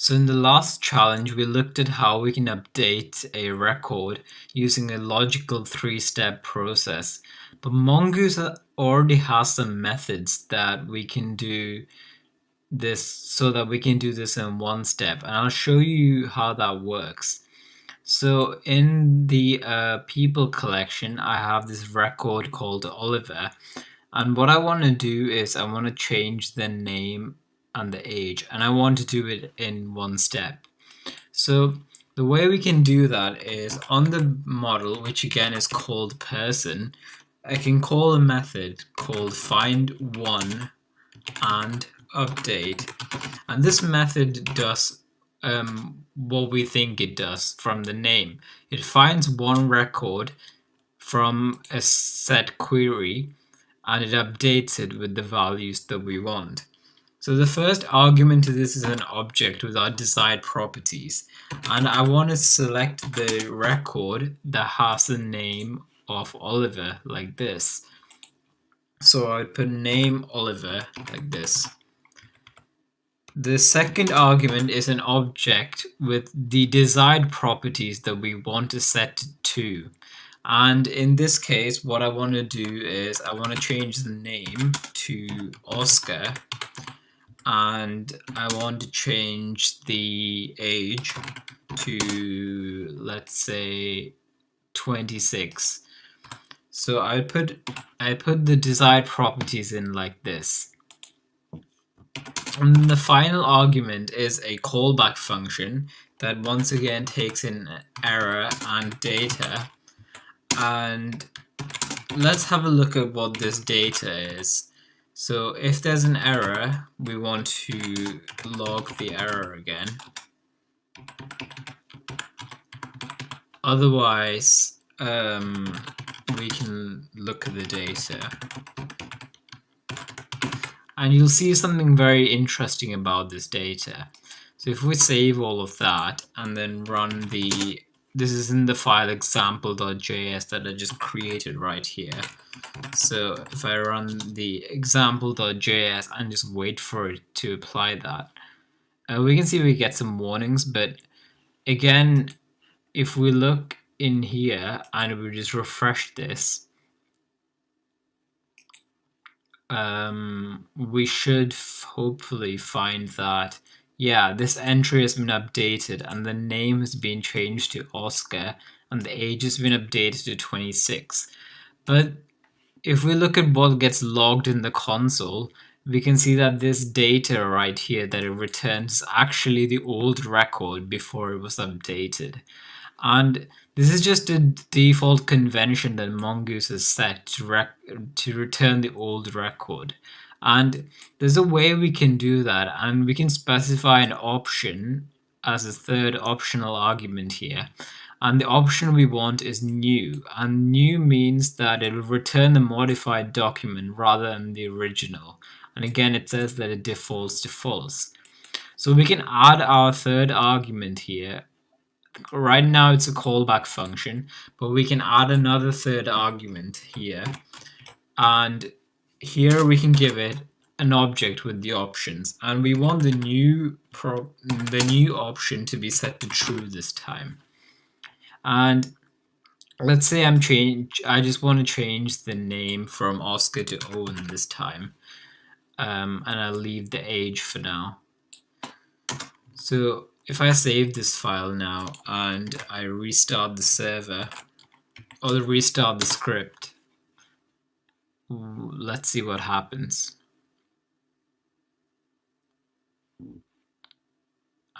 So in the last challenge, we looked at how we can update a record using a logical three-step process. But Mongoose already has some methods that we can do this so that we can do this in one step. And I'll show you how that works. So in the people collection, I have this record called Oliver. And what I want to do is I want to change the name and the age, and I want to do it in one step. So the way we can do that is on the model, which again is called person, I can call a method called findOneAndUpdate, and this method does what we think it does from the name. It finds one record from a set query and it updates it with the values that we want. So the first argument to this is an object with our desired properties, and I want to select the record that has the name of Oliver like this. So I would put name Oliver like this. The second argument is an object with the desired properties that we want to set to. And in this case, what I want to do is I want to change the name to Oscar, and I want to change the age to, let's say, 26. So I put the desired properties in like this. And the final argument is a callback function that once again takes in error and data. And let's have a look at what this data is. So if there's an error, we want to log the error again. Otherwise, we can look at the data. And you'll see something very interesting about this data. So if we save all of that and then run this is in the file example.js that I just created right here. So if I run the example.js and just wait for it to apply that, we can see we get some warnings. But again, if we look in here and we just refresh this, we should hopefully find that, yeah, this entry has been updated and the name has been changed to Oscar and the age has been updated to 26. But if we look at what gets logged in the console, we can see that this data right here that it returns is actually the old record before it was updated. And this is just a default convention that Mongoose has set to return the old record. And there's a way we can do that, and we can specify an option as a third optional argument here. And the option we want is new, and new means that it will return the modified document rather than the original. And again, it says that it defaults to false. So we can add our third argument here. Right now it's a callback function, but we can add another third argument here, and here we can give it an object with the options, and we want the new option to be set to true this time. And let's say I just want to change the name from Oscar to Owen this time, and I'll leave the age for now. So if I save this file now and I restart the server or restart the script, let's see what happens.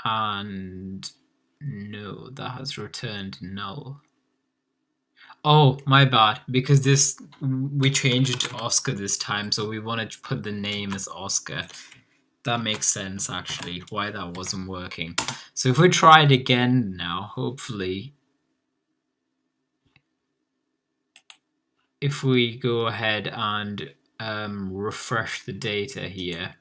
And no, that has returned null. Oh, my bad, because we changed it to Oscar this time, so we wanted to put the name as Oscar. That makes sense, actually, why that wasn't working. So if we try it again now, hopefully, if we go ahead and refresh the data here,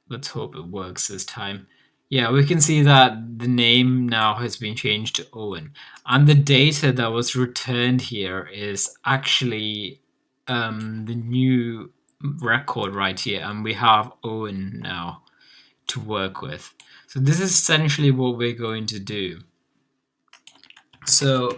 let's hope it works this time. Yeah, we can see that the name now has been changed to Owen, and the data that was returned here is actually the new record right here, and we have Owen now. to work with. So this is essentially what we're going to do. So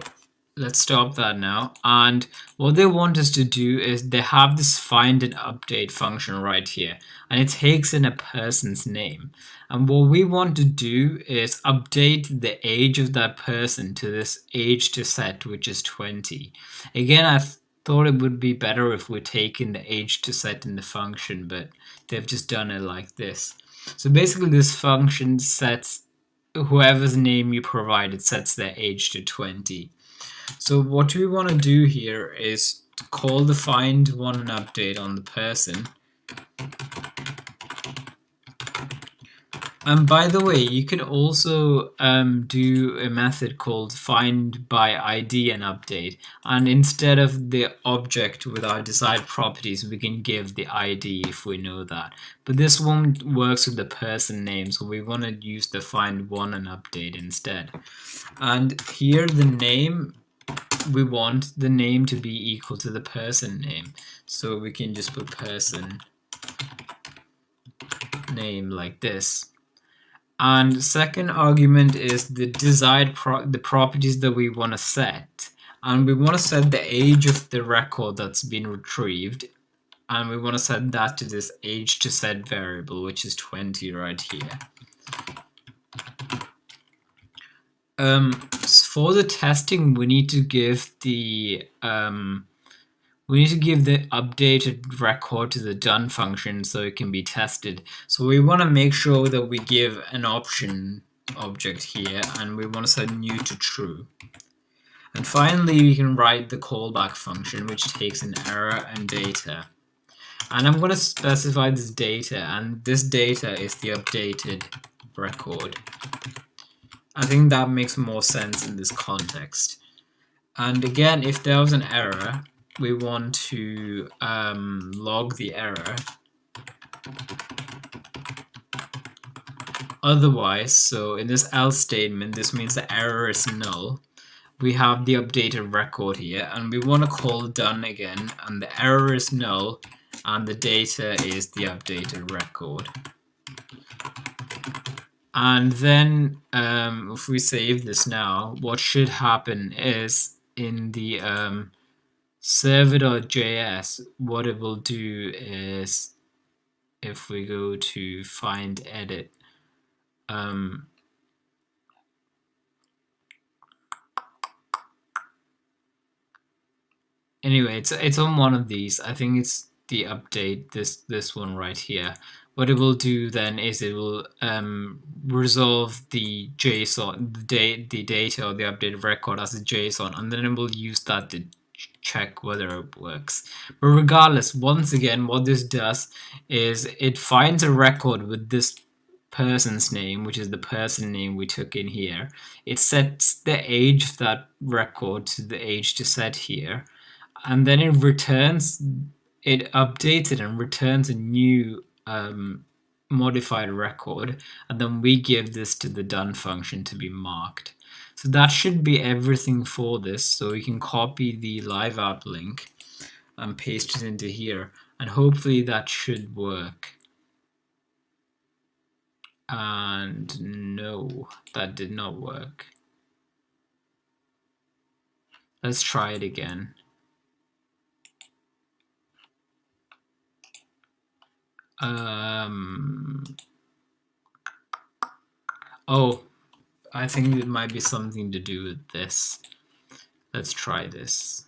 let's stop that now. And what they want us to do is they have this find and update function right here, and it takes in a person's name. And what we want to do is update the age of that person to this age to set, which is 20. Again, I thought it would be better if we take in the age to set in the function, but they've just done it like this. So basically this function sets whoever's name you provide, it sets their age to 20. So what we want to do here is to call the find one and update on the person. And by the way, you can also do a method called find by ID and update. And instead of the object with our desired properties, we can give the ID if we know that. But this one works with the person name, so we want to use the find one and update instead. And here the name, we want the name to be equal to the person name. So we can just put person name like this. And second argument is the desired the properties that we want to set. And we want to set the age of the record that's been retrieved. And we want to set that to this age to set variable, which is 20 right here. For the testing, we need to give the updated record to the done function so it can be tested. So we want to make sure that we give an option object here, and we want to set new to true. And finally, we can write the callback function, which takes an error and data. And I'm going to specify this data, and this data is the updated record. I think that makes more sense in this context. And again, if there was an error, we want to log the error. Otherwise, so in this else statement, this means the error is null. We have the updated record here, and we want to call done again, and the error is null, and the data is the updated record. And then if we save this now, what should happen is in the server.js, what it will do is, if we go to find edit, anyway, it's on one of these. I think it's the update, this one right here. What it will do then is it will resolve the JSON, the data or the updated record as a JSON, and then it will use that to check whether it works. But regardless, once again, what this does is it finds a record with this person's name, which is the person name we took in here. It sets the age of that record to the age to set here, and then it updates it and returns a new modified record, and then we give this to the done function to be marked. So that should be everything for this. So we can copy the live app link and paste it into here, and hopefully that should work. And no, that did not work. Let's try it again. Oh, I think it might be something to do with this. Let's try this.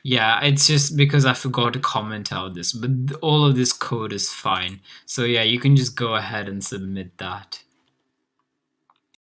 Yeah, it's just because I forgot to comment out this, but all of this code is fine. So yeah, you can just go ahead and submit that.